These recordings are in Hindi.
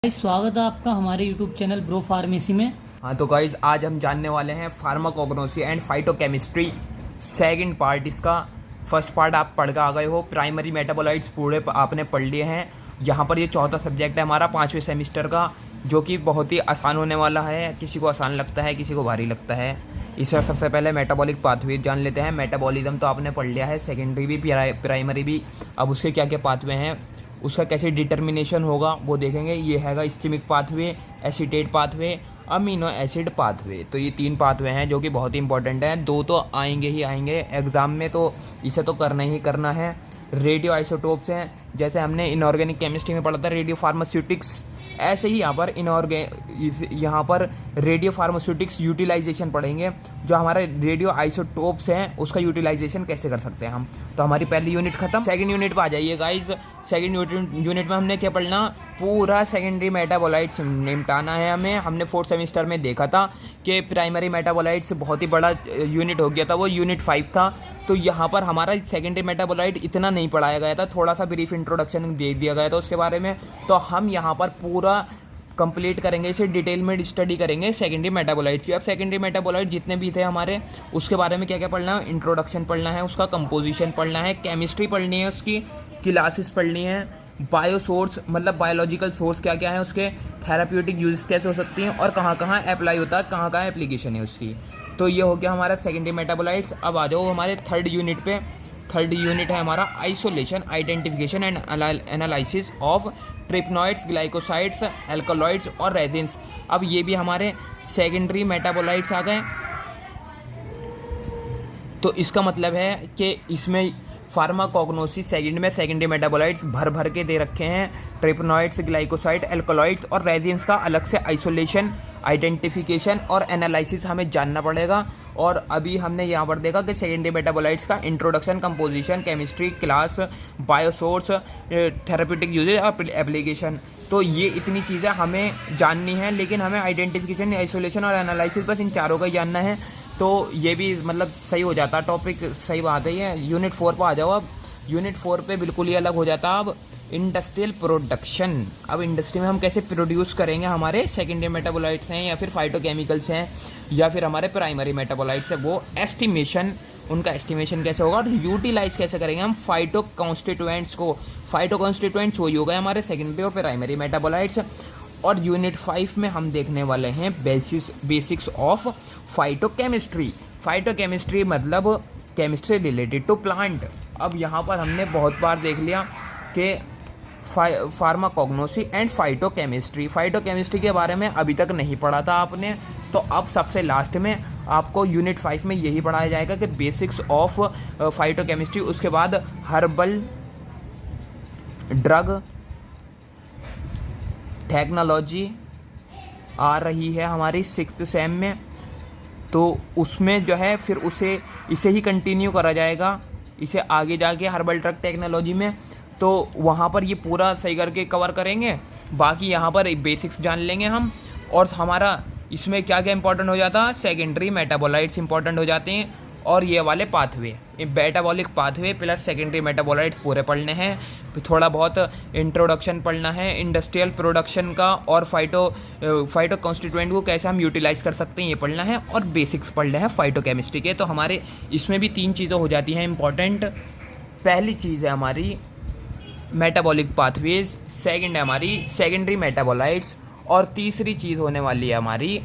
स्वागत है आपका हमारे YouTube चैनल ब्रो फार्मेसी में। हाँ तो गाइज आज हम जानने वाले हैं pharmacognosy and phytochemistry second part. इसका फर्स्ट पार्ट आप पढ़ के आ गए हो, प्राइमरी मेटाबोलाइट्स पूरे आपने पढ़ लिए हैं। यहाँ पर ये चौथा सब्जेक्ट है हमारा 5वें सेमेस्टर का, जो कि बहुत ही आसान होने वाला है। किसी को आसान लगता है, किसी को भारी लगता है। इसमें सबसे पहले मेटाबॉलिक पाथवे जान लेते हैं। मेटाबॉलिज्म तो आपने पढ़ लिया है, सेकेंडरी भी प्राइमरी भी। अब उसके क्या क्या पाथवे हैं, उसका कैसे डिटर्मिनेशन होगा वो देखेंगे। ये हैगा shikimic pathway, acetate pathway, amino acid pathway. तो ये 3 पाथवे हैं जो कि बहुत ही इंपॉर्टेंट हैं। 2 तो आएंगे ही आएंगे एग्जाम में, तो इसे तो करना ही करना है। रेडियो आइसोटोप्स हैं, जैसे हमने इनऑर्गेनिक केमिस्ट्री में पढ़ा था रेडियो फार्मास्यूटिक्स, ऐसे ही यहाँ पर रेडियो फार्मास्यूटिक्स यूटिलाइजेशन पढ़ेंगे। जो हमारे रेडियो आइसोटोप्स हैं उसका यूटिलाइजेशन कैसे कर सकते हैं हम। तो हमारी पहली यूनिट खत्म। सेकंड यूनिट पे आ जाइए गाइज। सेकंड यूनिट में हमने क्या पढ़ना, पूरा सेकेंडरी मेटाबोलाइट्स निपटाना है हमें। हमने 4th सेमेस्टर में देखा था कि प्राइमरी मेटाबोलाइट्स बहुत ही बड़ा यूनिट हो गया था, वो यूनिट 5 था। तो यहाँ पर हमारा सेकेंडरी मेटाबोलाइट इतना नहीं पढ़ाया गया था, थोड़ा सा ब्रीफ इंट्रोडक्शन दे दिया गया था उसके बारे में। तो हम यहाँ पर पूरा कंप्लीट करेंगे, इसे डिटेल में स्टडी करेंगे सेकेंडरी मेटाबोलाइट्स की। अब सेकेंडरी मेटाबोलाइट जितने भी थे हमारे, उसके बारे में क्या क्या पढ़ना है, इंट्रोडक्शन पढ़ना है, उसका कंपोजिशन पढ़ना है, केमिस्ट्री पढ़नी है, उसकी क्लासेस पढ़नी है, बायो सोर्स मतलब बायोलॉजिकल सोर्स क्या क्या है उसके, थेराप्यूटिक यूज कैसे हो सकती हैं और कहाँ कहाँ अप्लाई होता है, कहाँ कहाँ एप्लीकेशन है उसकी। तो ये हो गया हमारा सेकेंडरी मेटाबोलाइट्स। अब आ जाओ हमारे थर्ड यूनिट पे। थर्ड यूनिट है हमारा isolation, identification and analysis of terpenoids, glycosides, alkaloids और रेजिन्स। अब ये भी हमारे सेकेंडरी मेटाबोलाइट्स आ गए। तो इसका मतलब है कि इसमें फार्माकोग्नोसी सेकंड में सेकेंडरी मेटाबोलाइट्स भर भर के दे रखे हैं। ट्रिप्नॉइड्स, ग्लाइकोसाइड, एल्कलॉइड्स और रेजिन्स का अलग से आइसोलेशन, आइडेंटिफिकेशन और एनालिसिस हमें जानना पड़ेगा। और अभी हमने यहाँ पर देखा कि सेकेंडरी मेटाबोलाइट्स का introduction, composition, chemistry, class, biosource, therapeutic usages और एप्लीकेशन। तो ये इतनी चीज़ें हमें जाननी है, लेकिन हमें आइडेंटिफिकेशन, आइसोलेशन और एनालिसिस बस इन चारों का ही जानना है। तो ये भी मतलब सही हो जाता टॉपिक, सही बात है ये। यूनिट 4 पर आ जाओ। अब यूनिट 4 पे बिल्कुल ही अलग हो जाता। अब इंडस्ट्रियल प्रोडक्शन। अब इंडस्ट्री में हम कैसे प्रोड्यूस करेंगे हमारे सेकेंडरी मेटाबोलाइट्स हैं या फिर फाइटोकेमिकल्स हैं या फिर हमारे प्राइमरी मेटाबोलाइट्स हैं, वो एस्टिमेशन, उनका एस्टिमेशन कैसे होगा और यूटिलाइज कैसे करेंगे हम फाइटो कॉन्स्टिट्यूएंट्स को। फाइटो कॉन्स्टिट्यूएंट्स वही हो गए हमारे सेकेंडरी और प्राइमरी मेटाबोलाइट्स। और यूनिट 5 में हम देखने वाले हैं बेसिक्स ऑफ फाइटोकेमिस्ट्री। फाइटोकेमिस्ट्री मतलब केमिस्ट्री रिलेटेड टू प्लांट। अब यहाँ पर हमने बहुत बार देख लिया कि फार्माकोग्नोसी एंड फाइटोकेमिस्ट्री, फाइटोकेमिस्ट्री के बारे में अभी तक नहीं पढ़ा था आपने। तो अब सबसे लास्ट में आपको यूनिट 5 में यही पढ़ाया जाएगा कि बेसिक्स ऑफ फाइटोकेमिस्ट्री। उसके बाद हर्बल ड्रग टेक्नोलॉजी आ रही है हमारी 6th सेम में। तो उसमें जो है फिर इसे ही कंटिन्यू करा जाएगा, इसे आगे जाके हर्बल ड्रग टेक्नोलॉजी में। तो वहाँ पर ये पूरा सही करके कवर करेंगे। बाकी यहाँ पर बेसिक्स जान लेंगे हम। और हमारा इसमें क्या क्या इंपॉर्टेंट हो जाता है, सेकेंडरी मेटाबोलाइट्स इंपॉर्टेंट हो जाते हैं और ये वाले pathway, metabolic pathway plus secondary metabolites पूरे पढ़ने हैं। थोड़ा बहुत इंट्रोडक्शन पढ़ना है इंडस्ट्रियल प्रोडक्शन का, और फाइटो कॉन्स्टिट्यूएंट को कैसे हम यूटिलाइज कर सकते हैं ये पढ़ना है, और बेसिक्स पढ़ने हैं फाइटोकेमिस्ट्री के। तो हमारे इसमें भी 3 चीज़ें हो जाती हैं इंपॉर्टेंट। पहली चीज़ है हमारी मेटाबॉलिक पाथवेज, सेकंड है हमारी सेकेंडरी मेटाबोलाइट्स, और तीसरी चीज़ होने वाली है हमारी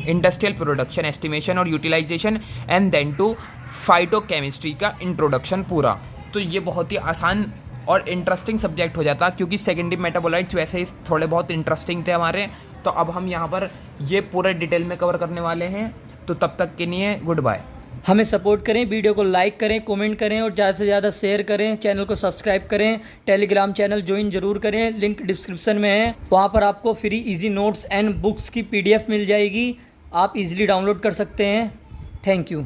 इंडस्ट्रियल प्रोडक्शन, एस्टिमेशन और utilisation, and then to phytochemistry का इंट्रोडक्शन पूरा। तो ये बहुत ही आसान और इंटरेस्टिंग सब्जेक्ट हो जाता, क्योंकि सेकेंडरी मेटाबोलाइट्स वैसे ही थोड़े बहुत इंटरेस्टिंग थे हमारे। तो अब हम यहाँ पर ये पूरे डिटेल में कवर करने वाले हैं। तो तब तक के लिए गुड बाय। हमें सपोर्ट करें, वीडियो को लाइक करें, कमेंट करें और ज़्यादा से ज़्यादा शेयर करें। चैनल को सब्सक्राइब करें, टेलीग्राम चैनल ज्वाइन जरूर करें, लिंक डिस्क्रिप्शन में है। वहाँ पर आपको free easy notes and books की PDF मिल जाएगी, आप इजीली डाउनलोड कर सकते हैं। Thank you.